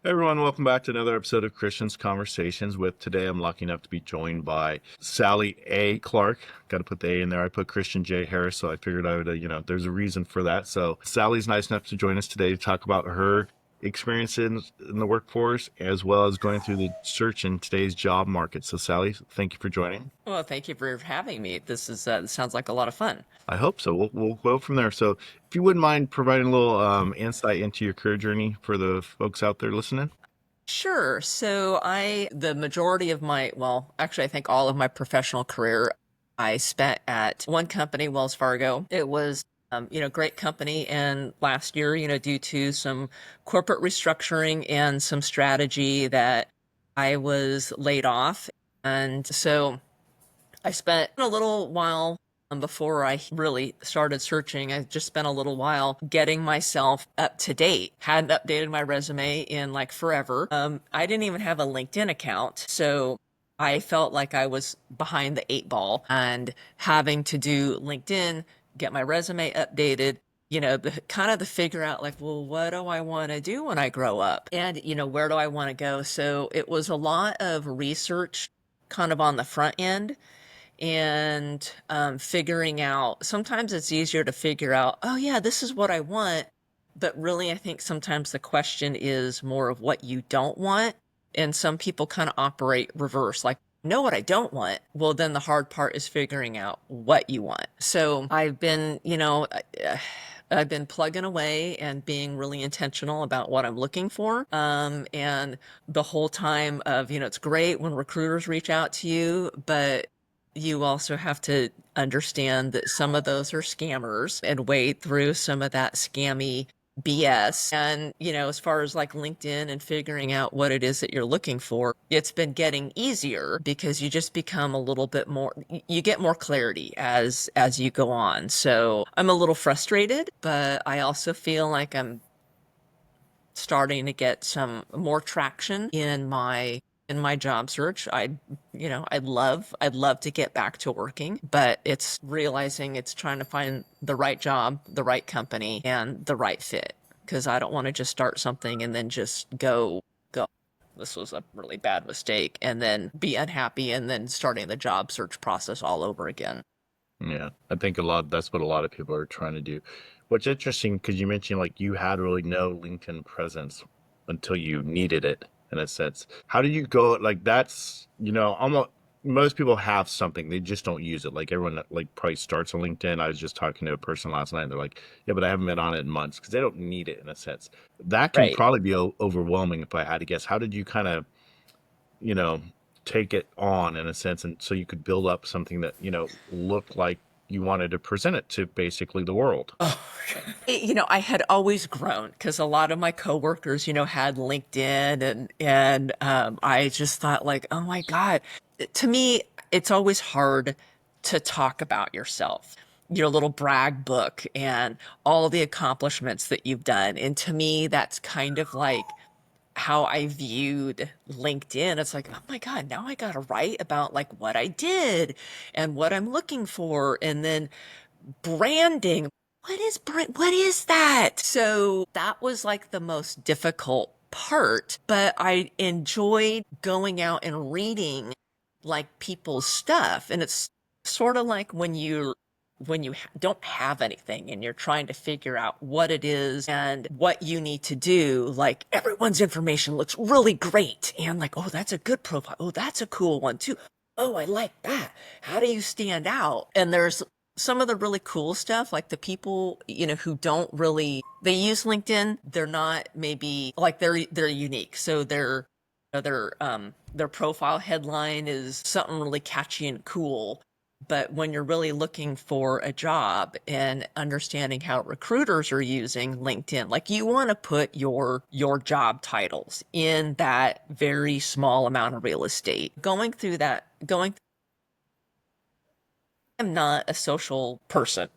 Hey everyone, welcome back to another episode of Christians Conversations. With today, I'm lucky enough to be joined by Sally A. Clark. Got to put the A in there. I put Christian J. Harris, so I figured I would, there's a reason for that. So Sally's nice enough to join us today to talk about her experience in the workforce as well as going through the search in today's job market. So Sally, thank you for joining. Well, thank you for having me. This sounds like a lot of fun. I hope so. We'll go from there. So if you wouldn't mind providing a little insight into your career journey for the folks out there listening. Sure. The majority of actually, I think all of my professional career, I spent at one company, Wells Fargo. It was, great company. And last year, due to some corporate restructuring and some strategy that I was laid off. And so I spent a little while before I really started searching. I just spent a little while getting myself up to date. Hadn't updated my resume in like forever. I didn't even have a LinkedIn account. So I felt like I was behind the eight ball and having to do LinkedIn, get my resume updated. The figure out like, well, what do I want to do when I grow up? And, where do I want to go? So it was a lot of research kind of on the front end and figuring out. Sometimes it's easier to figure out, oh yeah, this is what I want, but really I think sometimes the question is more of what you don't want. And some people kind of operate reverse, like, know what I don't want. Well, then the hard part is figuring out what you want. So I've been plugging away and being really intentional about what I'm looking for. And the whole time of, it's great when recruiters reach out to you, but you also have to understand that some of those are scammers and wade through some of that scammy BS. And, as far as like LinkedIn and figuring out what it is that you're looking for, it's been getting easier because you just become a little bit more, you get more clarity as you go on. So I'm a little frustrated, but I also feel like I'm starting to get some more traction in my job search. I'd love to get back to working, but it's realizing it's trying to find the right job, the right company, and the right fit. Because I don't want to just start something and then just go. This was a really bad mistake, and then be unhappy, and then starting the job search process all over again. Yeah, I think that's what a lot of people are trying to do. What's interesting, because you mentioned like you had really no LinkedIn presence until you needed it in a sense. How do you go like that's, almost most people have something, they just don't use it. Like everyone that like probably starts on LinkedIn. I was just talking to a person last night. They're like, yeah, but I haven't been on it in months because they don't need it in a sense. That can Right. probably be overwhelming if I had to guess. How did you kind of you know, take it on in a sense, and so you could build up something that, looked like you wanted to present it to basically the world. Oh, I had always grown because a lot of my coworkers, had LinkedIn and I just thought like, oh my God. To me, it's always hard to talk about yourself, your little brag book and all the accomplishments that you've done. And to me, that's kind of like how I viewed LinkedIn. It's like, oh my God, now I gotta write about like what I did and what I'm looking for. And then branding. What is that? So that was like the most difficult part, but I enjoyed going out and reading like people's stuff. And it's sort of like when you don't have anything and you're trying to figure out what it is and what you need to do, like everyone's information looks really great and like, oh, that's a good profile. Oh, that's a cool one too. Oh, I like that. How do you stand out? And there's some of the really cool stuff, like the people, who don't really, they use LinkedIn. They're not maybe like they're unique. So their profile headline is something really catchy and cool. But when you're really looking for a job and understanding how recruiters are using LinkedIn, like you want to put your job titles in that very small amount of real estate. Going I'm not a social person.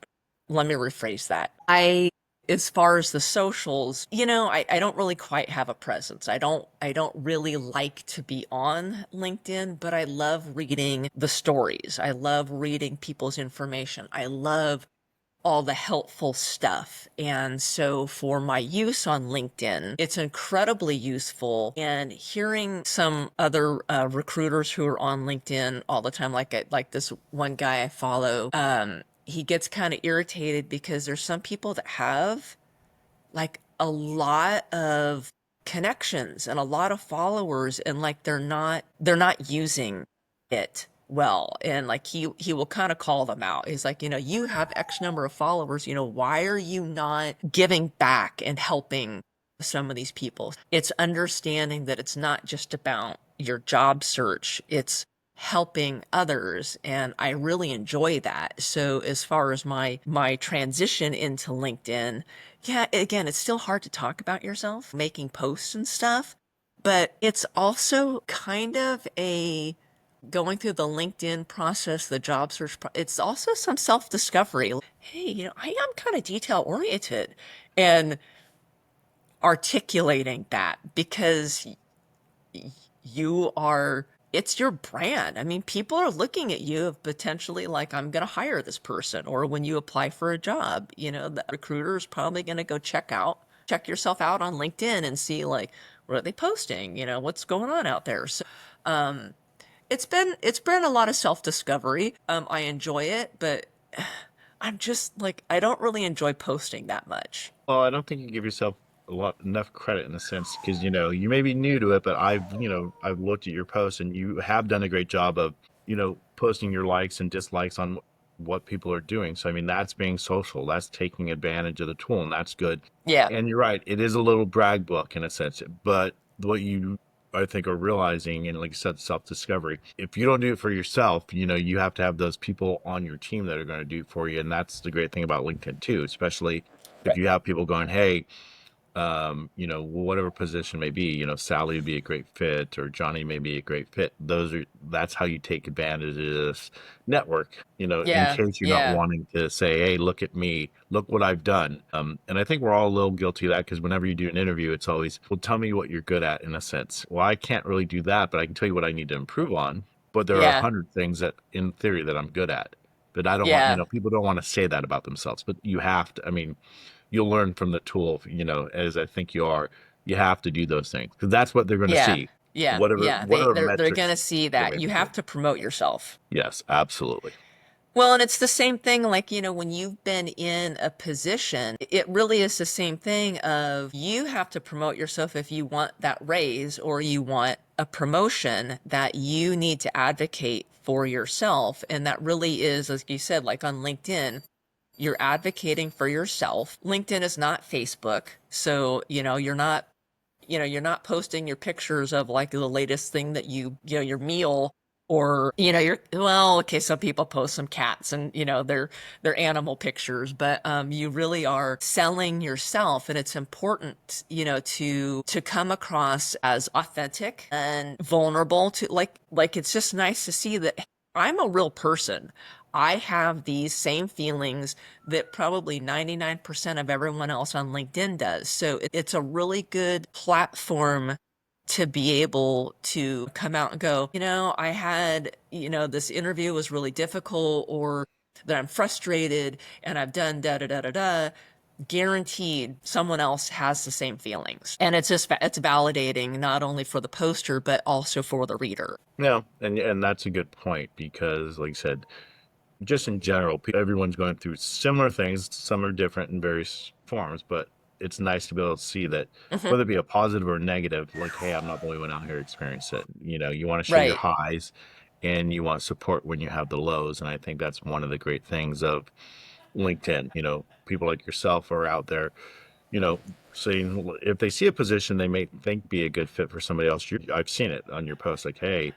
Let me rephrase that. As far as the socials, I don't really quite have a presence. I don't really like to be on LinkedIn, but I love reading the stories. I love reading people's information. I love all the helpful stuff. And so for my use on LinkedIn, it's incredibly useful. And hearing some other recruiters who are on LinkedIn all the time, like this one guy I follow, he gets kind of irritated because there's some people that have like a lot of connections and a lot of followers, and like they're not using it well. And like he will kind of call them out. He's like, you have X number of followers, why are you not giving back and helping some of these people? It's understanding that it's not just about your job search, it's helping others, and I really enjoy that. So as far as my transition into LinkedIn, yeah, again, it's still hard to talk about yourself, making posts and stuff, but it's also kind of a going through the LinkedIn process, the job search, it's also some self-discovery. Hey, I am kind of detail oriented, and articulating that because you are it's your brand. I mean, people are looking at you potentially like, I'm going to hire this person. Or when you apply for a job, the recruiter is probably going to go check yourself out on LinkedIn and see like, what are they posting? What's going on out there. So, it's been a lot of self-discovery. I enjoy it, but I'm just like, I don't really enjoy posting that much. Well, I don't think you give yourself enough credit in a sense because you may be new to it, but I've looked at your posts and you have done a great job of posting your likes and dislikes on what people are doing. So I mean that's being social, that's taking advantage of the tool, and that's good. Yeah. And you're right, it is a little brag book in a sense, but what you I think are realizing, and like you said, self-discovery. If you don't do it for yourself, you have to have those people on your team that are going to do it for you. And that's the great thing about LinkedIn too, especially if Right. you have people going, hey, whatever position may be, Sally would be a great fit or Johnny may be a great fit. That's how you take advantage of this network, in Yeah. case you're not Yeah. wanting to say, hey, look at me, look what I've done. And I think we're all a little guilty of that because whenever you do an interview, it's always, well, tell me what you're good at in a sense. Well, I can't really do that, but I can tell you what I need to improve on. But there are a Yeah. hundred things that in theory that I'm good at. But I don't want, Yeah. people don't want to say that about themselves, but you have to. I mean, you'll learn from the tool, as I think you are. You have to do those things because that's what they're going to Yeah. see. Yeah. Yeah. Whatever They're metrics gonna see they're that going you to see. have to promote yourself. Yes, absolutely. Well, and it's the same thing, like, when you've been in a position, it really is the same thing of you have to promote yourself if you want that raise or you want a promotion, that you need to advocate for yourself. And that really is, as you said, like on LinkedIn, you're advocating for yourself. LinkedIn is not Facebook. So, you're not posting your pictures of like the latest thing that your meal, or well, okay, some people post some cats and their animal pictures, but you really are selling yourself, and it's important to come across as authentic and vulnerable, to like it's just nice to see that I'm a real person. I have these same feelings that probably 99% of everyone else on LinkedIn does. So it's a really good platform to be able to come out and go, I had, this interview was really difficult, or that I'm frustrated and I've done da da da da da. Guaranteed someone else has the same feelings. And it's validating not only for the poster, but also for the reader. Yeah, and that's a good point because, like I said, just in general, everyone's going through similar things. Some are different in various forms, but it's nice to be able to see that Hmm. whether it be a positive or negative, like, hey, I'm not the only one out here experiencing it. You want to share your Right. highs and you want support when you have the lows. And I think that's one of the great things of LinkedIn. People like yourself are out there, you know, saying if they see a position they may think be a good fit for somebody else. I've seen it on your post, like, hey,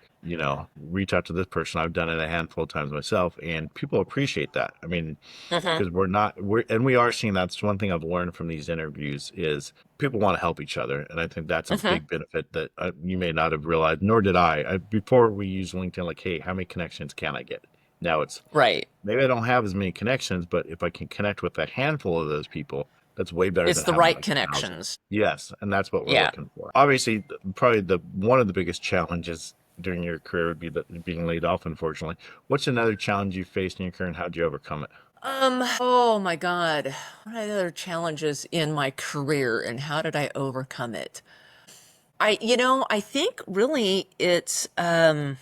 reach out to this person. I've done it a handful of times myself, and people appreciate that. I mean, Hmm. because we are seeing that's one thing I've learned from these interviews is people want to help each other, and I think that's a Hmm. big benefit that you may not have realized, nor did I. Before we use LinkedIn, like, hey, how many connections can I get? Now it's Right. maybe I don't have as many connections, but if I can connect with a handful of those people, that's way better It's than the having right like thousands. connections. Yes, and that's what we're Yeah. looking for. Obviously, probably the one of the biggest challenges during your career would be being laid off, unfortunately. What's another challenge you faced in your career, and how'd you overcome it? Oh my God. What are the other challenges in my career and how did I overcome it? I think really and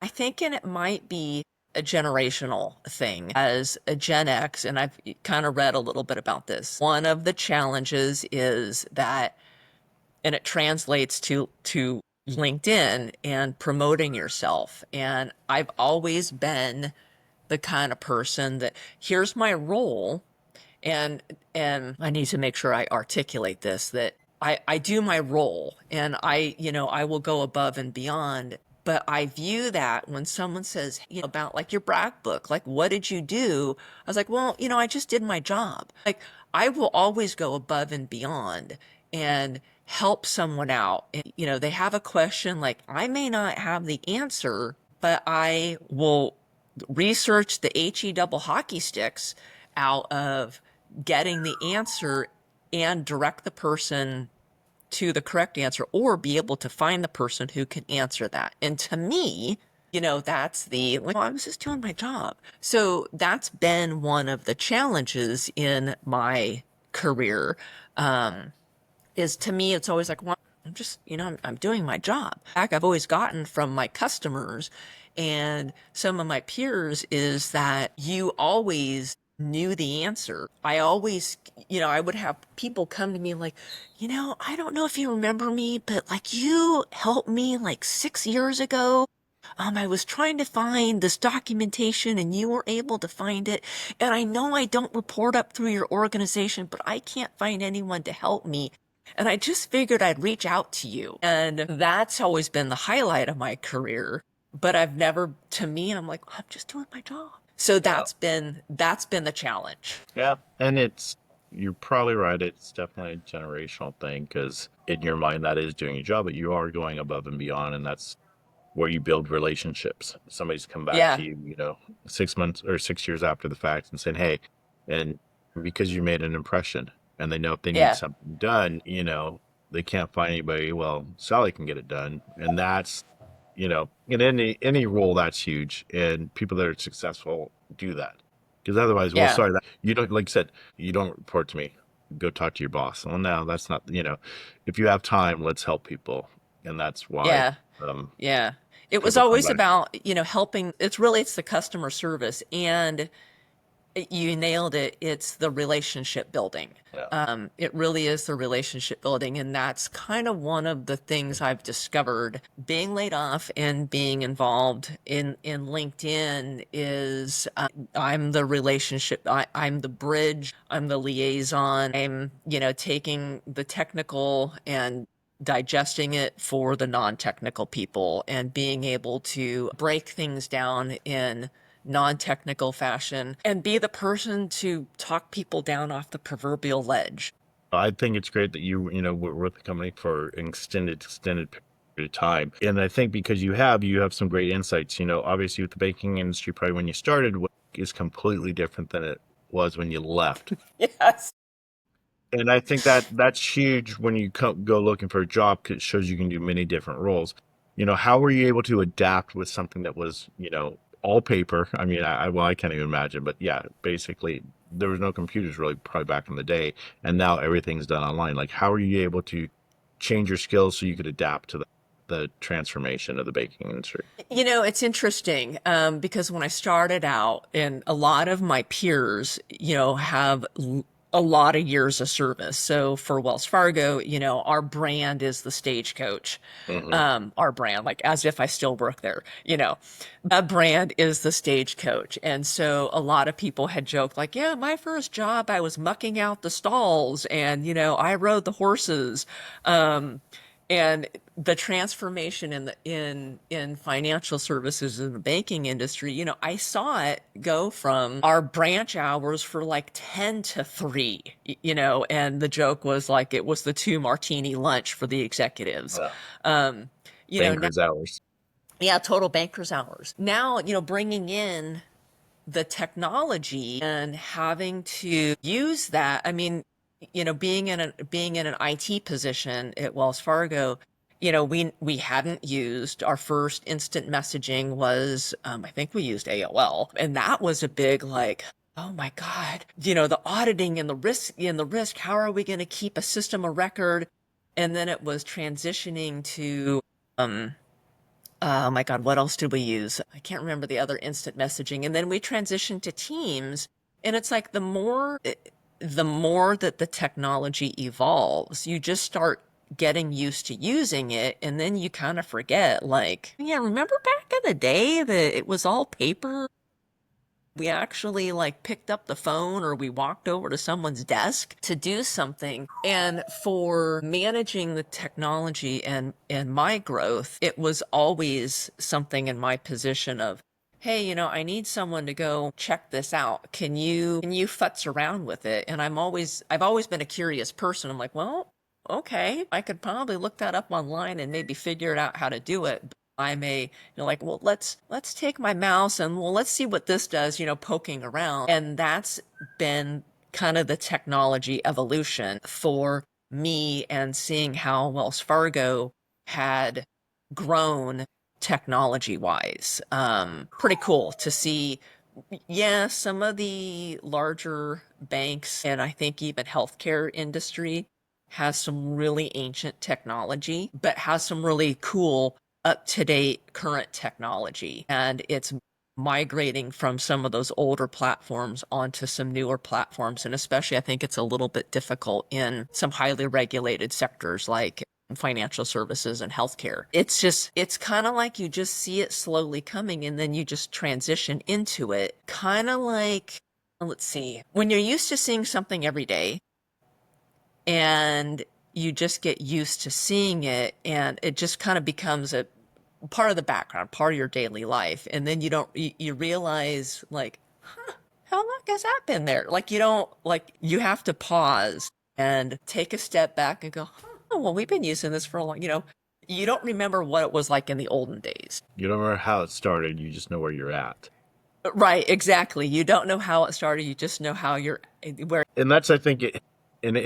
I think and it might be a generational thing as a Gen X, and I've kind of read a little bit about this. One of the challenges is that, and it translates to LinkedIn and promoting yourself. And I've always been the kind of person that here's my role and I need to make sure I articulate this that I do my role and I will go above and beyond. But I view that when someone says, about like your brag book, like, what did you do? I was like, well, I just did my job. Like, I will always go above and beyond and help someone out. And, they have a question, like, I may not have the answer, but I will research the HE double hockey sticks out of getting the answer and direct the person to the correct answer or be able to find the person who can answer that. And to me, that's like, well, I was just doing my job. So that's been one of the challenges in my career. Is to me, it's always like, well, I'm just, I'm doing my job. Back I've always gotten from my customers and some of my peers is that you always knew the answer. I always, I would have people come to me like, I don't know if you remember me, but like you helped me like 6 years ago. I was trying to find this documentation and you were able to find it. And I know I don't report up through your organization, but I can't find anyone to help me. And I just figured I'd reach out to you. And that's always been the highlight of my career. But I've never, to me, I'm like, I'm just doing my job. So Yeah. that's been the challenge. Yeah. And you're probably right. It's definitely a generational thing because in your mind, that is doing your job, but you are going above and beyond. And that's where you build relationships. Somebody's come back to Yeah. you, 6 months or 6 years after the fact and saying, hey, and because you made an impression and they know if they need Yeah. something done, they can't find anybody. Well, Sally can get it done. And that's, in any role that's huge. And people that are successful do that. Because otherwise, well, Yeah. sorry, that you don't, like I said, you don't report to me. Go talk to your boss. Well, no, that's not, if you have time, let's help people. And that's why Yeah. um, Yeah. It was people come always back. about, helping. It's the customer service and you nailed it. It's the relationship building. Yeah. It really is the relationship building. And that's kind of one of the things I've discovered being laid off and being involved in LinkedIn is I'm the relationship. I'm the bridge. I'm the liaison. I'm, taking the technical and digesting it for the non-technical people and being able to break things down in non-technical fashion and be the person to talk people down off the proverbial ledge. I think it's great that were with the company for an extended period of time. And I think because you have some great insights. Obviously with the banking industry, probably when you started is completely different than it was when you left. Yes. And I think that that's huge when you go looking for a job because it shows you can do many different roles. How were you able to adapt with something that was, all paper? I mean, well, I can't even imagine, but yeah, basically there was no computers really probably back in the day, and now everything's done online. Like, how are you able to change your skills so you could adapt to the transformation of the baking industry? It's interesting because when I started out, and a lot of my peers, have a lot of years of service. So for Wells Fargo, our brand is the Stagecoach. Hmm. Our brand, like as if I still work there, that brand is the Stagecoach. And so a lot of people had joked like, yeah, my first job, I was mucking out the stalls and, I rode the horses. And the transformation in financial services in the banking industry, I saw it go from our branch hours for like 10 to 3, and the joke was like it was the 2 martini lunch for the executives. Yeah. Um, now, Banker's hours. yeah, total banker's hours. Now, bringing in the technology and having to use that. I mean, being in an IT position at Wells Fargo, we hadn't used our first instant messaging was I think we used AOL, and that was a big like, oh my God, the auditing and the risk, how are we going to keep a system of record? And then it was transitioning to um oh my God, what else did we use? I can't remember the other instant messaging. And then we transitioned to Teams. And it's like the more that the technology evolves, you just start getting used to using it. And then you kind of forget, like, yeah, remember back in the day that it was all paper? We actually like picked up the phone or we walked over to someone's desk to do something. And for managing the technology and my growth, it was always something in my position of, hey, I need someone to go check this out. Can you futz around with it? And I've always been a curious person. I'm like, well, okay, I could probably look that up online and maybe figure out how to do it. I'm like, well, let's take my mouse and well, let's see what this does, poking around. And that's been kind of the technology evolution for me and seeing how Wells Fargo had grown technology wise. Pretty cool to see. Yeah, some of the larger banks and I think even healthcare industry has some really ancient technology, but has some really cool up to date current technology. And it's migrating from some of those older platforms onto some newer platforms. And especially, I think it's a little bit difficult in some highly regulated sectors like financial services and healthcare. It's kind of like you just see it slowly coming and then you just transition into it. Kind of like, let's see, when you're used to seeing something every day and you just get used to seeing it and it just kind of becomes a part of the background, part of your daily life. And then you realize like, how long has that been there? Like you don't like you have to pause and take a step back and go, oh, well, we've been using this for a long, you don't remember what it was like in the olden days. You don't remember how it started, you just know where you're at. Right, exactly. You don't know how it started, you just know how you're where. And that's, I think, in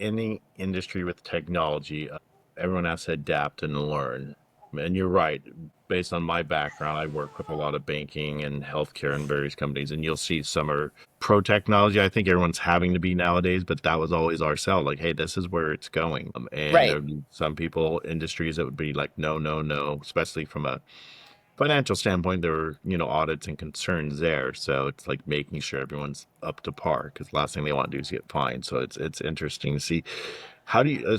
any industry with technology, everyone has to adapt and learn. And you're right. Based on my background, I work with a lot of banking and healthcare and various companies, and you'll see some are pro technology. I think everyone's having to be nowadays, but that was always our sell. Like, hey, this is where it's going. And Right. there would be some people, industries that would be like, no, no, no, especially from a financial standpoint, there were, audits and concerns there. So it's like making sure everyone's up to par because the last thing they want to do is get fined. So it's interesting to see how do you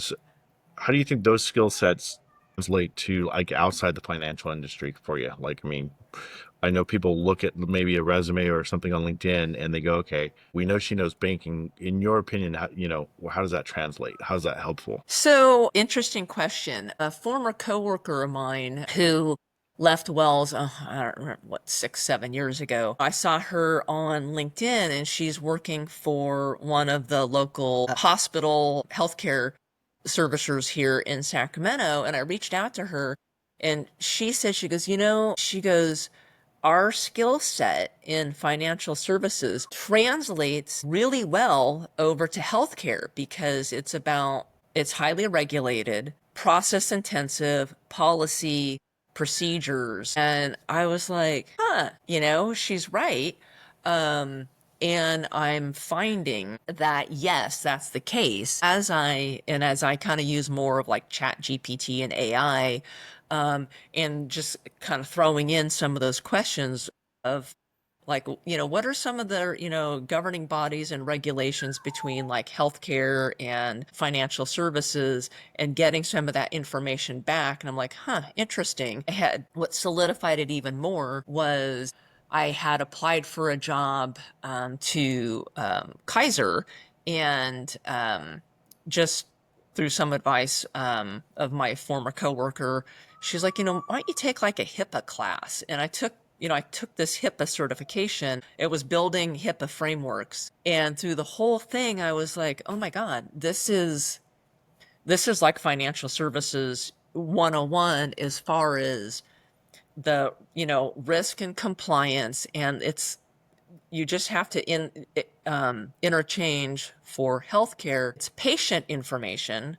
how do you think those skill sets translate to like outside the financial industry for you? Like, I mean, I know people look at maybe a resume or something on LinkedIn and they go, okay, we know she knows banking. In your opinion, how does that translate? How's that helpful? So, interesting question. A former coworker of mine who left Wells, I don't remember what, 6, 7 years ago. I saw her on LinkedIn and she's working for one of the local hospital healthcare servicers here in Sacramento. And I reached out to her and she said, she goes, our skill set in financial services translates really well over to healthcare because it's highly regulated, process intensive, policy, procedures. And I was like, she's right. Um, and I'm finding that yes, that's the case. As I kind of use more of like Chat GPT and AI, and just kind of throwing in some of those questions of like, what are some of the, governing bodies and regulations between like healthcare and financial services and getting some of that information back. And I'm like, huh, interesting. What solidified it even more was I had applied for a job to Kaiser and just through some advice of my former coworker, she's like, why don't you take like a HIPAA class? And I took this HIPAA certification. It was building HIPAA frameworks. And through the whole thing, I was like, oh my God, this is like financial services 101 as far as the, risk and compliance. And you just have to interchange for healthcare. It's patient information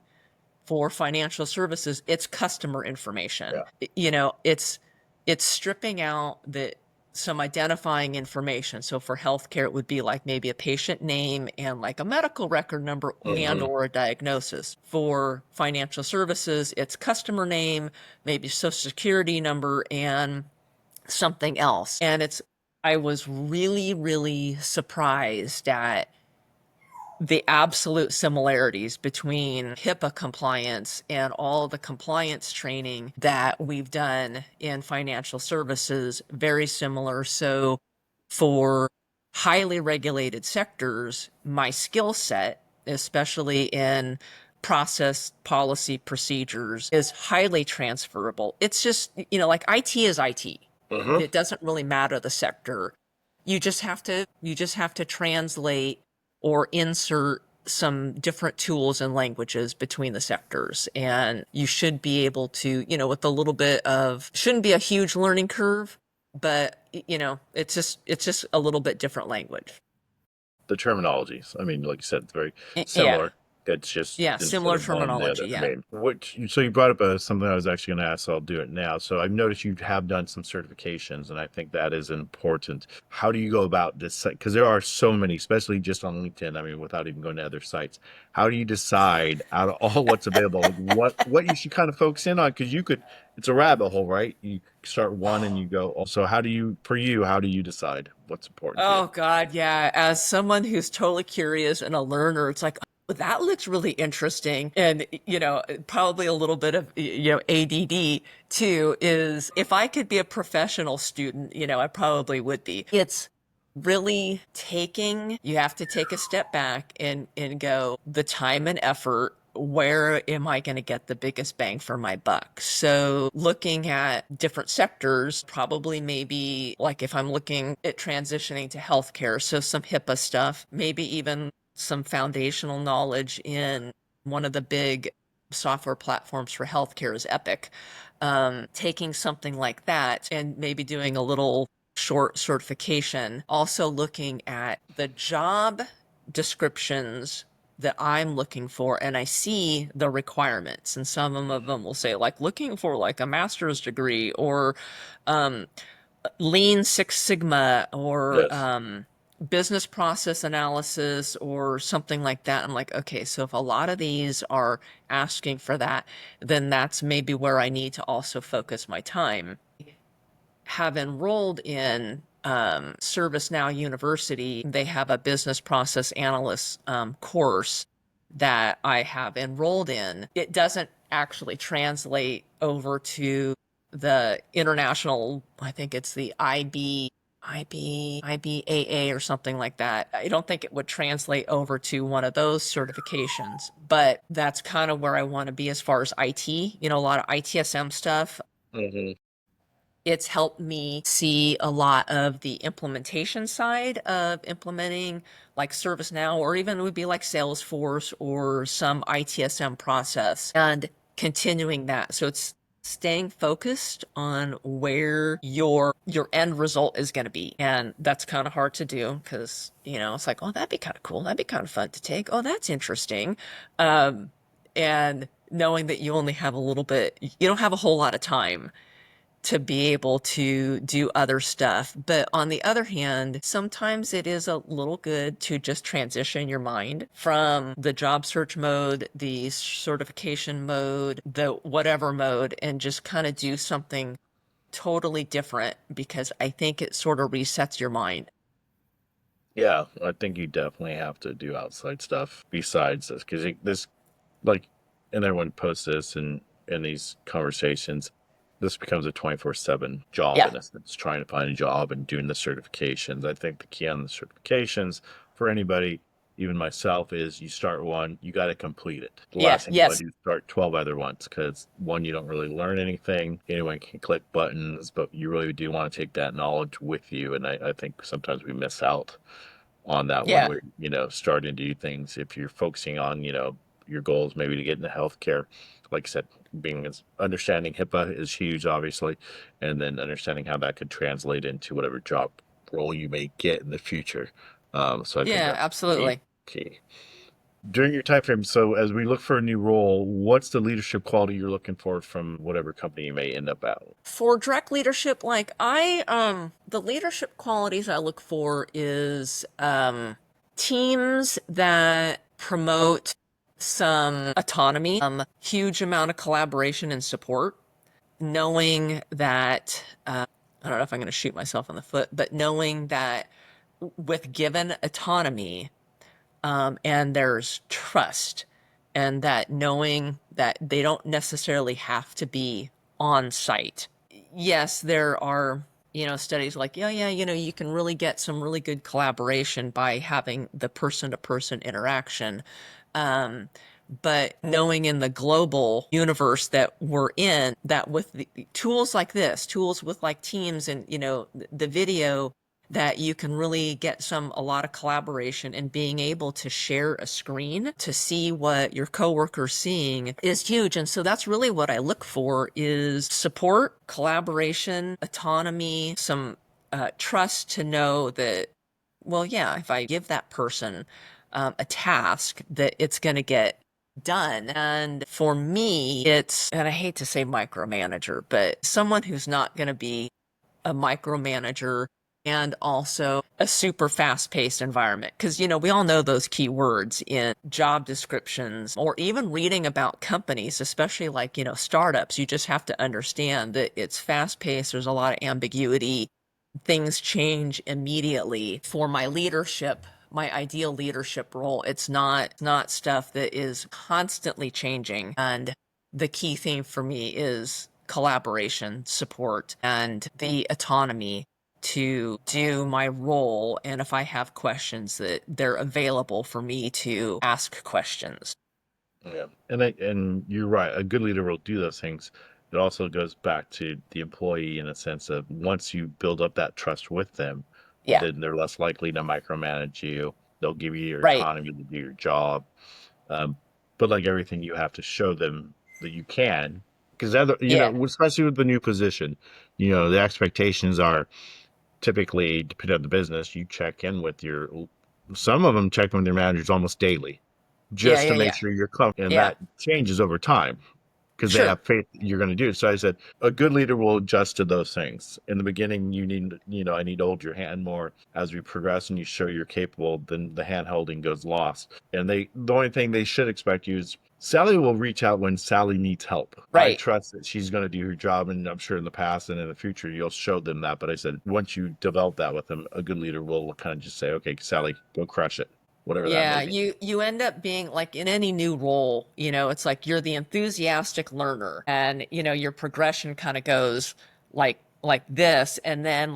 For financial services, it's customer information. Yeah. You know, it's stripping out the some identifying information. So for healthcare, it would be like maybe a patient name and like a medical record number and Hmm. or a diagnosis. For financial services, it's customer name, maybe social security number and something else. And I was really, really surprised at the absolute similarities between HIPAA compliance and all the compliance training that we've done in financial services, very similar. So, for highly regulated sectors, my skill set, especially in process, policy, procedures, is highly transferable. It's just, like IT is IT. Hmm. It doesn't really matter the sector. You just have to translate or insert some different tools and languages between the sectors. And you should be able to, with a little bit of, shouldn't be a huge learning curve, but it's just a little bit different language. The terminologies. I mean, like you said, it's very Yeah. similar. It's just Yeah. instead Similar of one, the terminology. other. I Yeah. mean, so you brought up something I was actually going to ask, so I'll do it now. So I've noticed you have done some certifications, and I think that is important. How do you go about this? Because there are so many, especially just on LinkedIn. I mean, without even going to other sites, how do you decide out of all what's available, like what you should kind of focus in on? Because you could, it's a rabbit hole, right? You start one and you go. Also, for you, how do you decide what's important to you? Oh God, yeah. As someone who's totally curious and a learner, it's like, oh, that looks really interesting. And probably a little bit of ADD too is if I could be a professional student, I probably would be. It's really you have to take a step back and go the time and effort, where am I going to get the biggest bang for my buck? So, looking at different sectors, probably maybe like if I'm looking at transitioning to healthcare, so some HIPAA stuff, maybe even some foundational knowledge in one of the big software platforms for healthcare is Epic. Taking something like that and maybe doing a little short certification, also looking at the job descriptions that I'm looking for, and I see the requirements, and some of them will say like looking for like a master's degree or um, Lean Six Sigma or Yes. business process analysis or something like that. I'm like, okay, so if a lot of these are asking for that, then that's maybe where I need to also focus my time. Have enrolled in ServiceNow University. They have a business process analyst course that I have enrolled in. It doesn't actually translate over to the international, I think it's the IBAA or something like that. I don't think it would translate over to one of those certifications, but that's kind of where I want to be as far as IT, a lot of ITSM stuff. Hmm. It's helped me see a lot of the implementation side of implementing like ServiceNow, or even it would be like Salesforce or some ITSM process and continuing that. So it's staying focused on where your end result is going to be. And that's kind of hard to do because, it's like, oh, that'd be kind of cool. That'd be kind of fun to take. Oh, that's interesting. And knowing that you only have you don't have a whole lot of time to be able to do other stuff. But on the other hand, sometimes it is a little good to just transition your mind from the job search mode, the certification mode, the whatever mode, and just kind of do something totally different because I think it sort of resets your mind. Yeah, I think you definitely have to do outside stuff besides this because this, like, and everyone posts this in these conversations. This becomes a 24/7 job Yeah. in a sense, trying to find a job and doing the certifications. I think the key on the certifications for anybody, even myself, is you start one, you got to complete it. The Yeah. last thing you want Yes. to do is start 12 other ones because one, you don't really learn anything. Anyone can click buttons, but you really do want to take that knowledge with you. And I think sometimes we miss out on that when Yeah. we're starting to do things. If you're focusing on your goals maybe to get into healthcare, like I said, being understanding HIPAA is huge, obviously, and then understanding how that could translate into whatever job role you may get in the future. So I think Yeah. that's key. Absolutely. Key. During your time frame, so as we look for a new role, what's the leadership quality you're looking for from whatever company you may end up at? For direct leadership, like the leadership qualities I look for is teams that promote some autonomy, huge amount of collaboration and support, knowing that I don't know if I'm going to shoot myself in the foot, but knowing that with given autonomy, and there's trust, and that knowing that they don't necessarily have to be on site. Yes, there are, studies like, yeah, yeah, you can really get some really good collaboration by having the person to person interaction. Um, but knowing in the global universe that we're in, that with the tools like this, tools with like Teams and, the video, that you can really get a lot of collaboration, and being able to share a screen to see what your coworker's seeing is huge. And so that's really what I look for is support, collaboration, autonomy, some trust to know that, well, yeah, if I give that person a task, that it's going to get done. And for me, and I hate to say micromanager, but someone who's not going to be a micromanager and also a super fast-paced environment. Because, we all know those keywords in job descriptions or even reading about companies, especially like, startups. You just have to understand that it's fast-paced, there's a lot of ambiguity, things change immediately. For my leadership, my ideal leadership role, it's not stuff that is constantly changing. And the key theme for me is collaboration, support, and the autonomy to do my role. And if I have questions, that they're available for me to ask questions. Yeah. And you're right. A good leader will do those things. It also goes back to the employee in a sense of once you build up that trust with them, Yeah, then they're less likely to micromanage you. They'll give you your right. autonomy to do your job. Um, but like everything, you have to show them that you can, because other, Yeah, especially with the new position, the expectations are typically, depending on the business, you check in with some of them check in with their managers almost daily yeah, just yeah, to make yeah, sure you're comfortable. And yeah. that changes over time because they Sure. have faith you're going to do it. So I said, a good leader will adjust to those things. In the beginning, I need to hold your hand more. As we progress and you show you're capable, then the hand holding goes lost. And the only thing they should expect you is Sally will reach out when Sally needs help. I Right. trust that she's going to do her job. And I'm sure in the past and in the future, you'll show them that. But I said, once you develop that with them, a good leader will kind of just say, okay, Sally, go crush it, whatever that may Yeah, be. you end up being like in any new role, it's like you're the enthusiastic learner, and your progression kind of goes like this. And then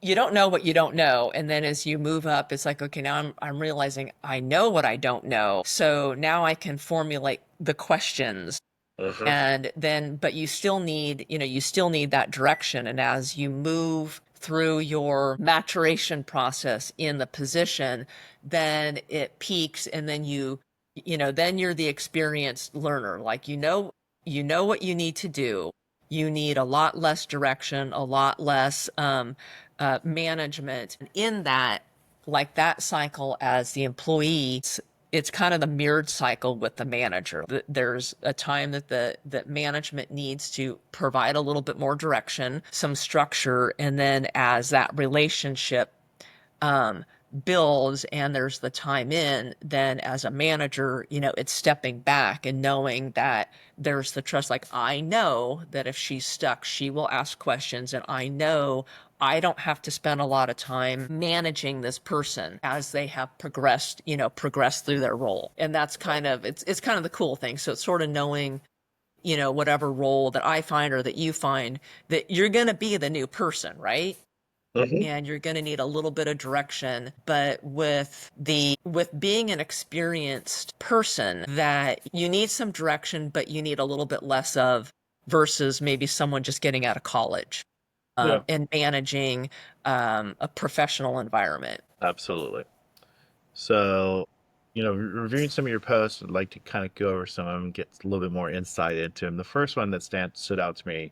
you don't know what you don't know, and then as you move up, it's like, okay, now I'm realizing I know what I don't know. So now I can formulate the questions. Uh-huh. And then, but you still need that direction. And as you move through your maturation process in the position, then it peaks. And then then you're the experienced learner. Like, you know what you need to do. You need a lot less direction, a lot less management. In that, like that cycle as the employee, it's kind of the mirrored cycle with the manager. There's a time that management needs to provide a little bit more direction, some structure, and then as that relationship um, builds and there's the time in, then as a manager, it's stepping back and knowing that there's the trust. Like, I know that if she's stuck, she will ask questions, and I know I don't have to spend a lot of time managing this person as they have progressed through their role. And that's it's kind of the cool thing. So it's sort of knowing, whatever role that I find or that you find, that you're going to be the new person, right? Mhm. And you're going to need a little bit of direction. But with being an experienced person, that you need some direction, but you need a little bit less of, versus maybe someone just getting out of college Yeah, and managing a professional environment. absolutely. So, reviewing some of your posts, I'd like to kind of go over some of them, get a little bit more insight into them. The first one that stood out to me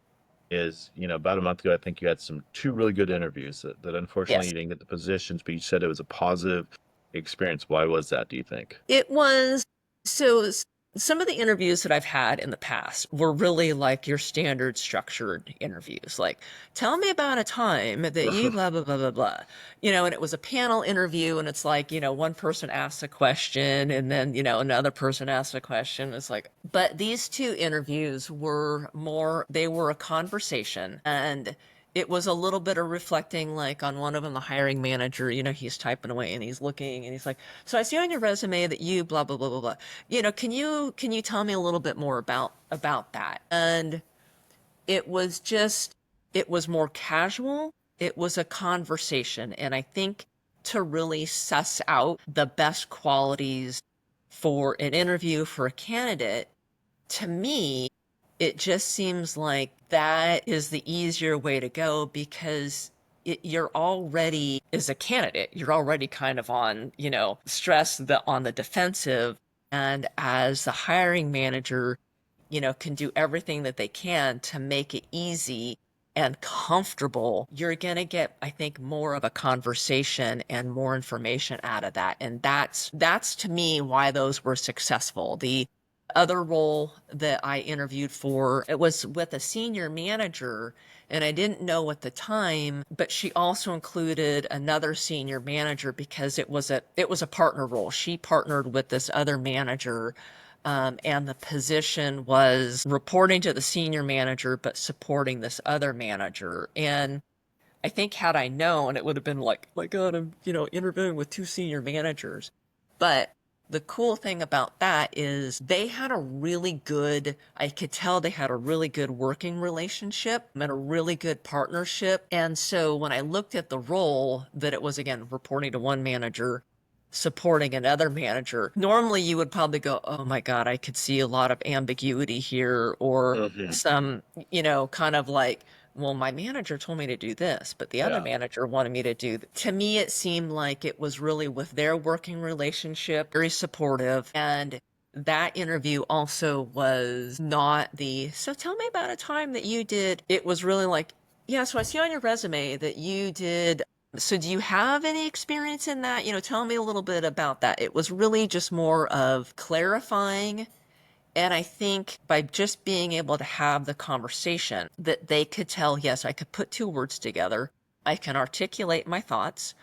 is, about a month ago, I think you had two really good interviews that unfortunately Yes. you didn't get the positions, but you said it was a positive. experience. Why was that, do you think? It was so some of the interviews that I've had in the past were really like your standard structured interviews. Like, tell me about a time that you blah blah blah blah blah. And it was a panel interview and it's like, one person asks a question and then, another person asks a question. It's like, but these two interviews were more, they were a conversation, and it was a little bit of reflecting, like on one of them, the hiring manager, he's typing away and he's looking and he's like, so I see on your resume that you blah blah blah blah blah. Can you tell me a little bit more about that? And it was just, it was more casual. It was a conversation. And I think to really suss out the best qualities for an interview for a candidate, to me, it just seems like that is the easier way to go, because you're already, as a candidate, you're already kind of on, stress on the defensive. And as the hiring manager, can do everything that they can to make it easy and comfortable, you're going to get, I think, more of a conversation and more information out of that. And that's to me why those were successful. The other role that I interviewed for, it was with a senior manager, and I didn't know at the time, but she also included another senior manager because it was a partner role. She partnered with this other manager, and the position was reporting to the senior manager but supporting this other manager. And I think had I known, it would have been like, my God, I'm, interviewing with two senior managers. But the cool thing about that is they had a really good, I could tell they had a really good working relationship and a really good partnership. And so when I looked at the role, that it was, again, reporting to one manager, supporting another manager, normally you would probably go, oh my God, I could see a lot of ambiguity here, or Mhm. some, kind of like, well, my manager told me to do this, but the other Yeah. manager wanted me to do. To me, it seemed like it was really with their working relationship, very supportive. And that interview also was not so tell me about a time that you did. It was really like, yeah, so I see on your resume that you did. So do you have any experience in that? Tell me a little bit about that. It was really just more of clarifying. And I think by just being able to have the conversation, that they could tell, yes, I could put two words together. I can articulate my thoughts.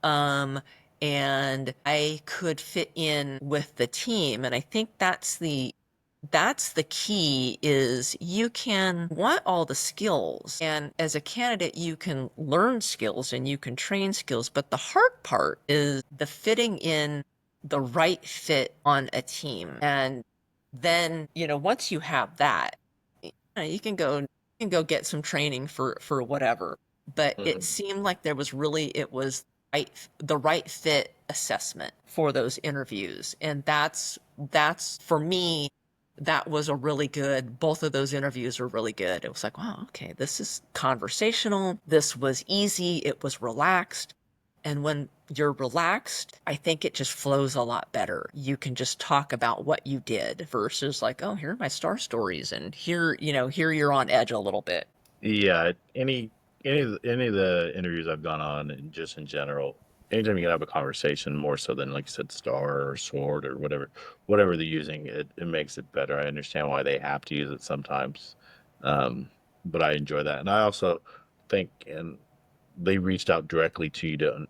Um, and I could fit in with the team. And I think that's the key, is you can want all the skills, and as a candidate you can learn skills and you can train skills, but the hard part is the fitting in, the right fit on a team. And then, once you have that, you can go get some training for whatever. But it Mhm. seemed like it was the right fit assessment for those interviews. And that's for me, that was a really good, both of those interviews were really good. It was like, wow, okay, this is conversational. This was easy. It was relaxed. And when you're relaxed, I think it just flows a lot better. You can just talk about what you did versus like, oh, here are my star stories. And here you're on edge a little bit. Yeah, any of the interviews I've gone on, and just in general, anytime you can have a conversation, more so than, like you said, Star or Sword or whatever they're using, it makes it better. I understand why they have to use it sometimes, um, but I enjoy that, and I also think, and they reached out directly to you to,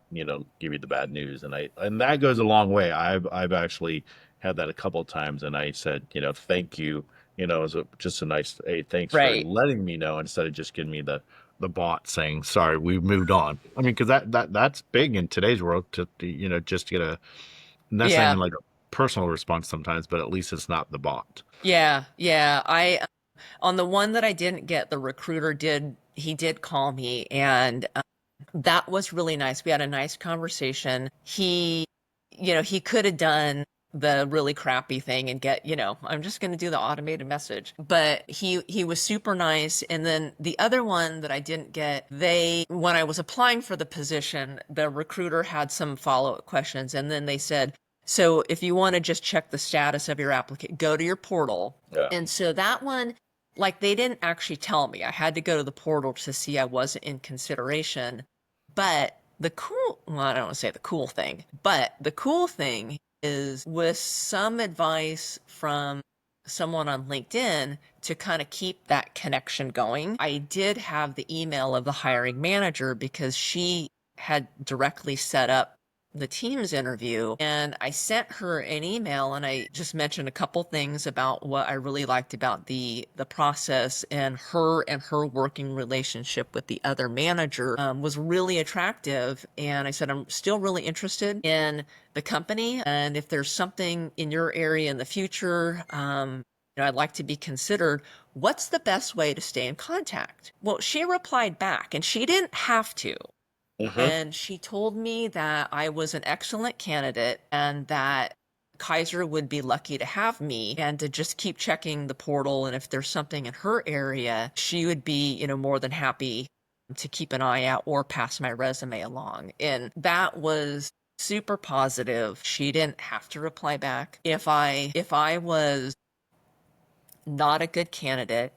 give you the bad news, and that goes a long way. I've actually had that a couple of times, and I said, thank you, as just a nice, hey, thanks for Right. letting me know, instead of just giving me the bot saying, sorry, we've moved on. I mean, because that's big in today's world, to just get a, not saying Yeah. like a personal response sometimes, but at least it's not the bot. Yeah. Yeah. On the one that I didn't get, the recruiter he did call me, and that was really nice. We had a nice conversation. He could have done the really crappy thing and I'm just going to do the automated message. But he was super nice. And then the other one that I didn't get, when I was applying for the position, the recruiter had some follow-up questions, and then they said, so if you want to just check the status of your application, go to your portal. Yeah. And so that one, like, they didn't actually tell me. I had to go to the portal to see I wasn't in consideration. But the cool, well, I don't want to say the cool thing, but the cool thing is with some advice from someone on LinkedIn to kind of keep that connection going. I did have the email of the hiring manager because she had directly set up the Teams interview, and I sent her an email and I just mentioned a couple things about what I really liked about the process, and her working relationship with the other manager was really attractive. And I said, I'm still really interested in the company, and if there's something in your area in the future, I'd like to be considered. What's the best way to stay in contact? Well, she replied back, and she didn't have to. Hmm. And she told me that I was an excellent candidate and that Kaiser would be lucky to have me, and to just keep checking the portal. And if there's something in her area, she would be, more than happy to keep an eye out or pass my resume along. And that was super positive. She didn't have to reply back. If I was not a good candidate,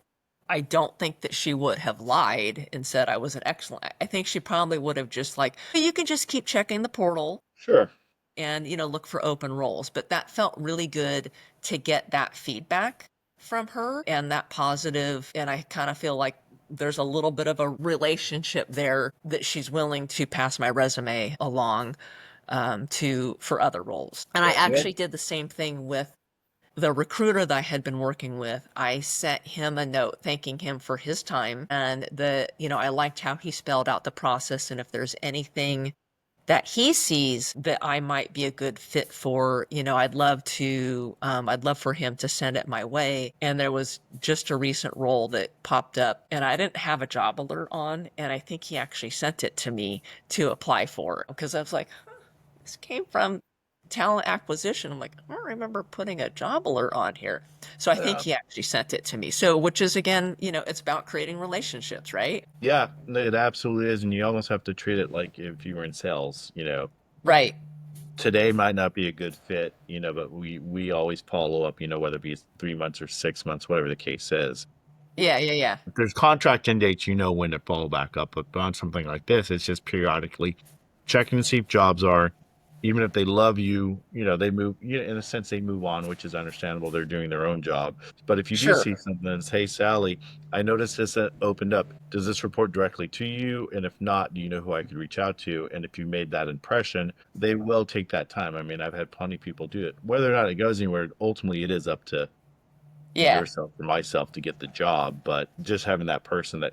I don't think that she would have lied and said I was an excellent. I think she probably would have just like, you can just keep checking the portal Sure. and, look for open roles. But that felt really good to get that feedback from her and that positive. And I kind of feel like there's a little bit of a relationship there that she's willing to pass my resume along to for other roles. And I Yeah. actually did the same thing with the recruiter that I had been working with. I sent him a note thanking him for his time, and I liked how he spelled out the process. And if there's anything that he sees that I might be a good fit for, I'd love for him to send it my way. And there was just a recent role that popped up and I didn't have a job alert on. And I think he actually sent it to me to apply for, because I was like, this came from talent acquisition. I'm like, I don't remember putting a job alert on here. So I think Yeah. he actually sent it to me. So, which is again, it's about creating relationships, right? Yeah, it absolutely is. And you almost have to treat it like if you were in sales, Right. today might not be a good fit, but we always follow up, whether it be 3 months or 6 months, whatever the case is. Yeah, yeah, yeah. If there's contract end dates, when to follow back up. But on something like this, it's just periodically checking to see if jobs are, even if they love you, they move, in a sense, they move on, which is understandable. They're doing their own job. But if you do Sure. see something that's, hey, Sally, I noticed this opened up. Does this report directly to you? And if not, do you know who I could reach out to? And if you made that impression, they will take that time. I mean, I've had plenty of people do it. Whether or not it goes anywhere, ultimately, it is up to Yeah. yourself or myself to get the job, but just having that person that,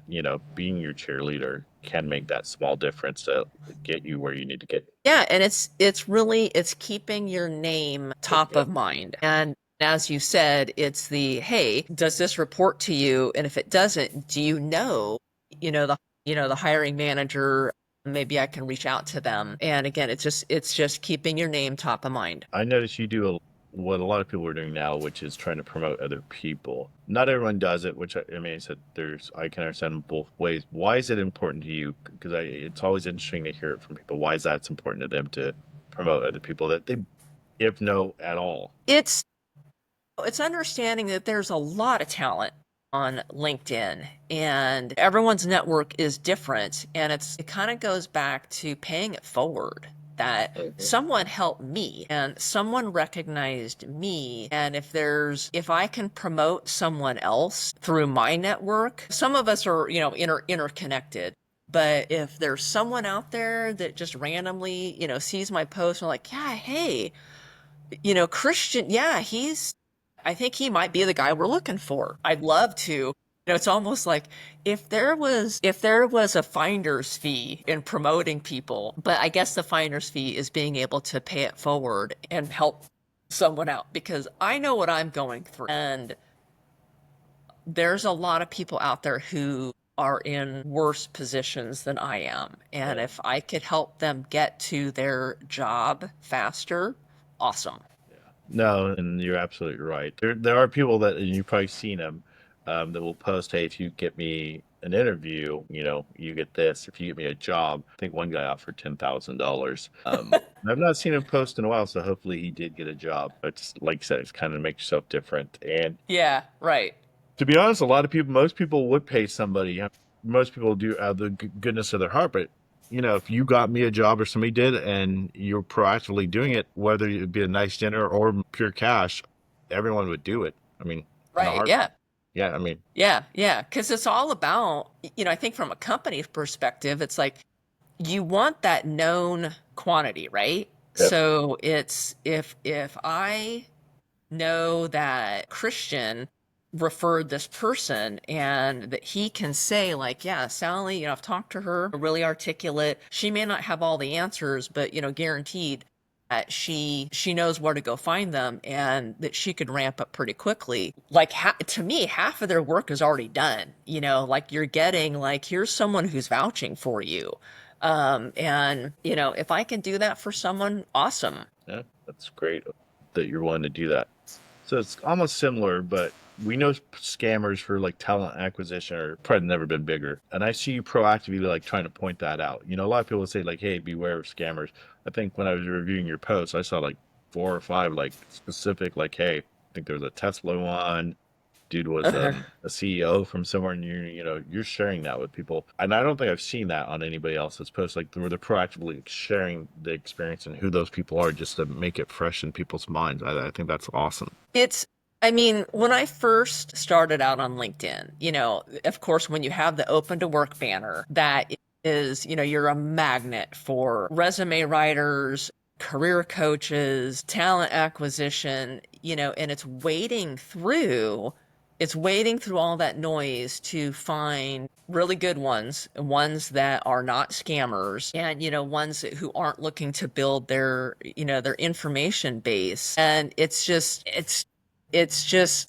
being your cheerleader can make that small difference to get you where you need to get. Yeah, and it's keeping your name top of mind. And as you said, it's the, hey, does this report to you? And if it doesn't, do you know, the hiring manager, maybe I can reach out to them. And again, it's just keeping your name top of mind. I notice you do what a lot of people are doing now, which is trying to promote other people. Not everyone does it, which I mean, I said I can understand both ways. Why is it important to you? Because it's always interesting to hear it from people. Why is that it's important to them to promote other people that they, if no at all? It's understanding that there's a lot of talent on LinkedIn and everyone's network is different, and it kind of goes back to paying it forward that Mhm. someone helped me and someone recognized me. And if I can promote someone else through my network, some of us are, interconnected. But if there's someone out there that just randomly, sees my post and like, yeah, hey, Christian, yeah, I think he might be the guy we're looking for. I'd love to. It's almost like if there was a finder's fee in promoting people, but I guess the finder's fee is being able to pay it forward and help someone out, because I know what I'm going through. And there's a lot of people out there who are in worse positions than I am. And Yeah. if I could help them get to their job faster, awesome. No, and you're absolutely right. There are people that, and you've probably seen them, that will post, "Hey, if you get me an interview, you get this. If you get me a job." I think one guy offered $10,000. I've not seen him post in a while, so hopefully he did get a job. But just, like I said, it's kind of make yourself different. And Yeah, right. to be honest, most people would pay somebody. Most people do out of the goodness of their heart, but if you got me a job or somebody did and you're proactively doing it, whether it be a nice dinner or pure cash, everyone would do it. I mean, in a Right. heart. Yeah. Yeah. I mean, Yeah. Yeah. Because it's all about, I think from a company perspective, it's like you want that known quantity, right? yep. So it's if I know that Christian referred this person and that he can say like, yeah, Sally, I've talked to her, really articulate. She may not have all the answers, but guaranteed that she knows where to go find them and that she could ramp up pretty quickly. Like to me, half of their work is already done. Like you're getting like here's someone who's vouching for you. And if I can do that for someone, awesome. Yeah. That's great that you're willing to do that. So it's almost similar, but we know scammers for like talent acquisition are probably never been bigger. And I see you proactively like trying to point that out. A lot of people say like, "Hey, beware of scammers." I think when I was reviewing your posts, I saw like 4 or 5 like specific like, "Hey, I think there was a Tesla one. Dude was a CEO from somewhere, and you're sharing that with people." And I don't think I've seen that on anybody else's post, like where they're proactively sharing the experience and who those people are, just to make it fresh in people's minds. I think that's awesome. I mean, when I first started out on LinkedIn, of course, when you have the open to work banner, that is, you're a magnet for resume writers, career coaches, talent acquisition, and it's wading through all that noise to find really good ones that are not scammers and, ones who aren't looking to build their information base. And it's just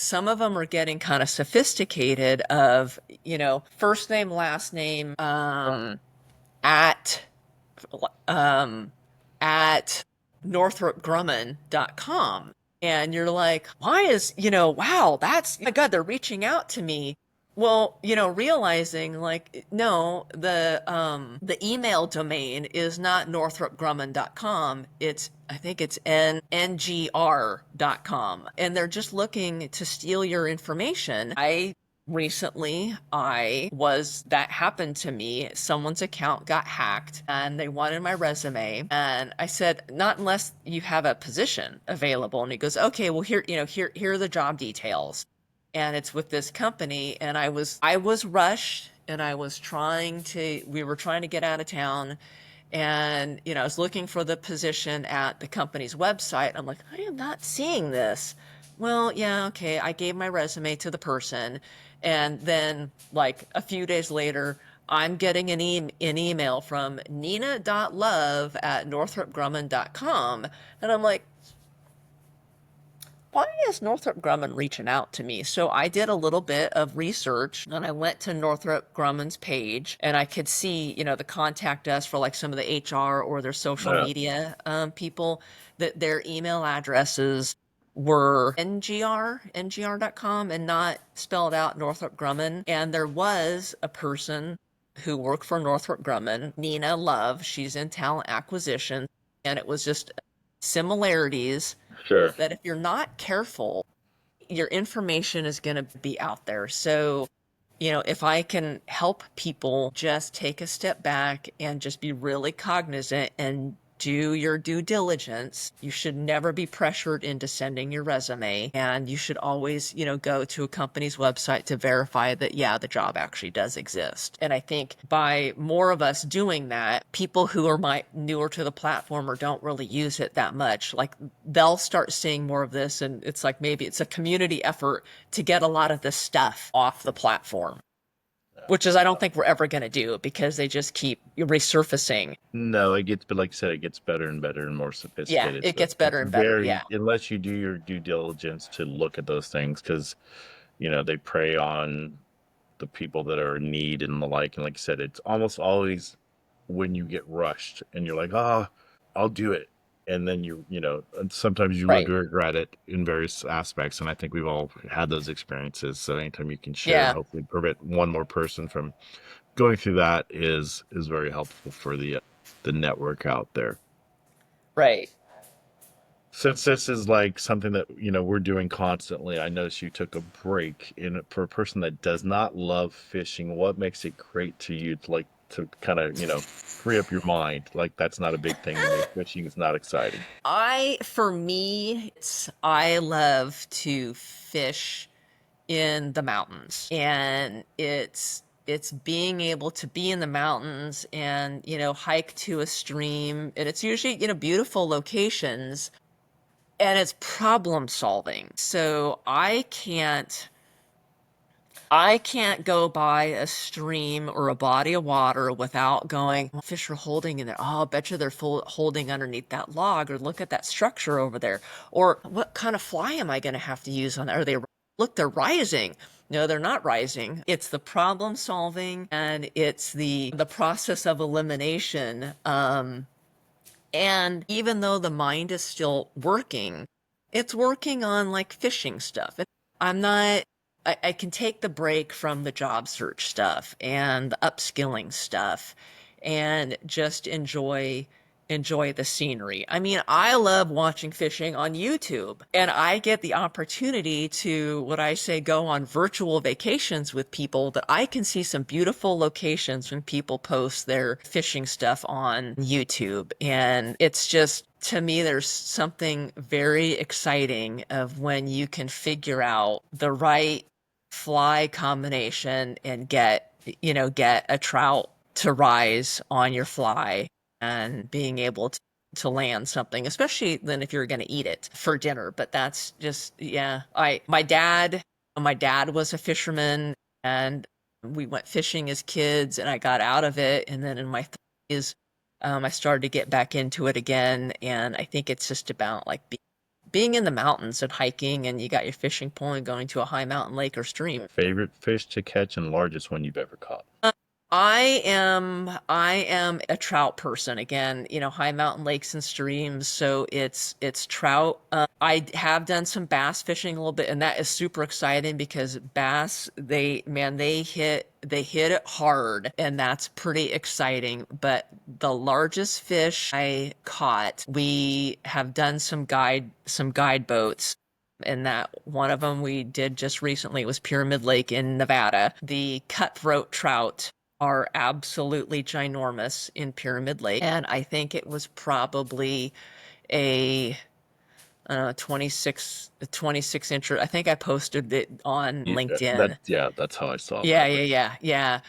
some of them are getting kind of sophisticated of, first name, last name, at um at northropgrumman.com. And you're like, why is, wow, that's, my God, they're reaching out to me. Well, realizing like, no, the email domain is not northropgrumman.com. I think it's ngr.com. And they're just looking to steal your information. Recently, that happened to me. Someone's account got hacked and they wanted my resume. And I said, not unless you have a position available. And he goes, okay, well, here are the job details. And it's with this company. And I was rushed and we were trying to get out of town. And, I was looking for the position at the company's website. I'm like, I am not seeing this. Well, yeah, okay. I gave my resume to the person. And then, like a few days later, I'm getting an email from nina.love@northropgrumman.com. And I'm like, why is Northrop Grumman reaching out to me? So I did a little bit of research and I went to Northrop Grumman's page and I could see, the contact us for like some of the HR or their social Yeah. media people, that their email addresses were ngr.com and not spelled out Northrop Grumman. And there was a person who worked for Northrop Grumman, Nina Love. She's in talent acquisition. And it was just similarities Sure. that if you're not careful, your information is going to be out there. So, if I can help people just take a step back and just be really cognizant and do your due diligence, you should never be pressured into sending your resume. And you should always, go to a company's website to verify that, yeah, the job actually does exist. And I think by more of us doing that, people who are newer to the platform or don't really use it that much, like they'll start seeing more of this. And it's like maybe it's a community effort to get a lot of this stuff off the platform, which is I don't think we're ever going to do because they just keep resurfacing. No, but like I said, it gets better and better and more Yeah, sophisticated. it So gets better it's and better. Yeah. unless you do your due diligence to look at those things, because, they prey on the people that are in need and the like. And like I said, it's almost always when you get rushed and you're like, oh, I'll do it. And then and sometimes you Right. regret it in various aspects. And I think we've all had those experiences. So anytime you can share and Yeah. hopefully prevent one more person from going through that is very helpful for the network out there. Right. Since this is like something that we're doing constantly, I noticed you took a break. In For a person that does not love fishing, what makes it great to you to like to kind of, free up your mind. Like that's not a big thing to me. Fishing is not exciting. For me, I love to fish in the mountains, and it's being able to be in the mountains and, hike to a stream, and it's usually, beautiful locations, and it's problem solving. So I can't go by a stream or a body of water without going, "Oh, fish are holding in there. Oh, I bet you they're holding underneath that log, or look at that structure over there. Or what kind of fly am I going to have to use on that? Are they, look, they're rising. No, they're not rising. It's the problem solving, and it's the process of elimination. And even though the mind is still working, it's working on like fishing stuff. I'm not, I can take the break from the job search stuff and the upskilling stuff and just enjoy the scenery. I mean, I love watching fishing on YouTube, and I get the opportunity to, what I say, go on virtual vacations with people, that I can see some beautiful locations when people post their fishing stuff on YouTube. And it's just, to me, there's something very exciting of when you can figure out the right fly combination and get a trout to rise on your fly, and being able to land something, especially then if you're going to eat it for dinner. But that's just, yeah. My dad was a fisherman, and we went fishing as kids, and I got out of it. And then in my 30s, I started to get back into it again. And I think it's just about like being in the mountains and hiking, and you got your fishing pole and going to a high mountain lake or stream. Favorite fish to catch and largest one you've ever caught? I am a trout person. Again, high mountain lakes and streams, so it's trout. I have done some bass fishing a little bit, and that is super exciting because bass, they hit it hard, and that's pretty exciting. But the largest fish I caught, we have done some guide boats, and that one of them we did just recently was Pyramid Lake in Nevada. The cutthroat trout are absolutely ginormous in Pyramid Lake, and I think it was probably a 26 incher. I think I posted it on LinkedIn. That's how I saw Yeah, that. yeah, yeah, yeah.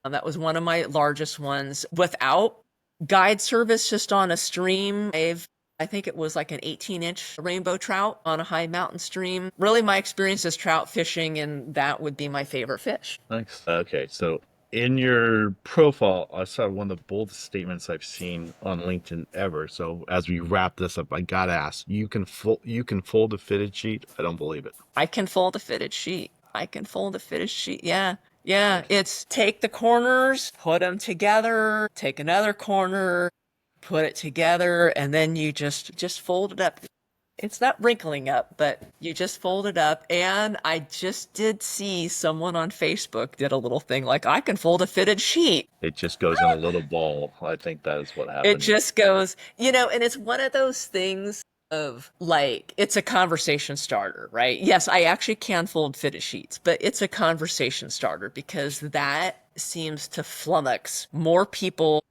That was one of my largest ones without guide service, just on a stream. I think it was like an 18-inch rainbow trout on a high mountain stream. Really, my experience is trout fishing, and that would be my favorite fish. Nice. Okay, so in your profile, I saw one of the boldest statements I've seen on LinkedIn ever. So as we wrap this up, I gotta ask: you can fold a fitted sheet? I don't believe it. I can fold a fitted sheet. I can fold a fitted sheet. Yeah. Yeah. Nice. It's take the corners, put them together, take another corner, put it together, and then you just fold it up. It's not wrinkling up, but you just fold it up. And I just did see someone on Facebook did a little thing like, I can fold a fitted sheet. It just goes in a little ball. I think that is what It happened. just goes, and it's one of those things of like, it's a conversation starter, right? Yes, I actually can fold fitted sheets, but it's a conversation starter because that seems to flummox more people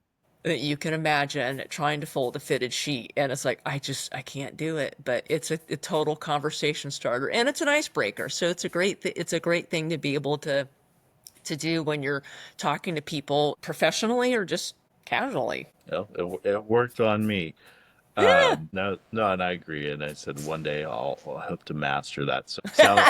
that you can imagine trying to fold a fitted sheet. And it's like, I can't do it. But it's a total conversation starter, and it's an icebreaker. So it's a great thing to be able to do when you're talking to people professionally or just casually. It worked on me. Yeah. No, no, and I agree. And I said one day I'll hope to master that. So, Sally,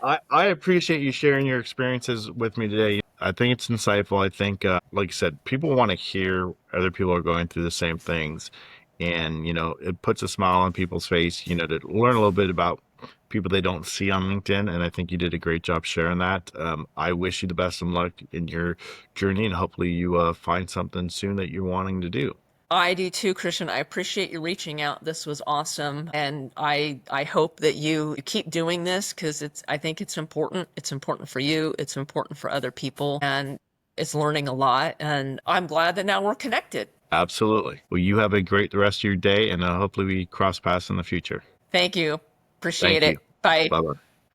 I appreciate you sharing your experiences with me today. I think it's insightful. I think, like you said, people want to hear other people are going through the same things. And, it puts a smile on people's face, to learn a little bit about people they don't see on LinkedIn. And I think you did a great job sharing that. I wish you the best of luck in your journey, and hopefully you find something soon that you're wanting to do. I do too, Christian. I appreciate you reaching out. This was awesome. And I hope that you keep doing this because I think it's important. It's important for you. It's important for other people. And it's learning a lot. And I'm glad that now we're connected. Absolutely. Well, you have a great rest of your day, and hopefully we cross paths in the future. Thank you. Appreciate Thank you. it. Bye. Bye bye.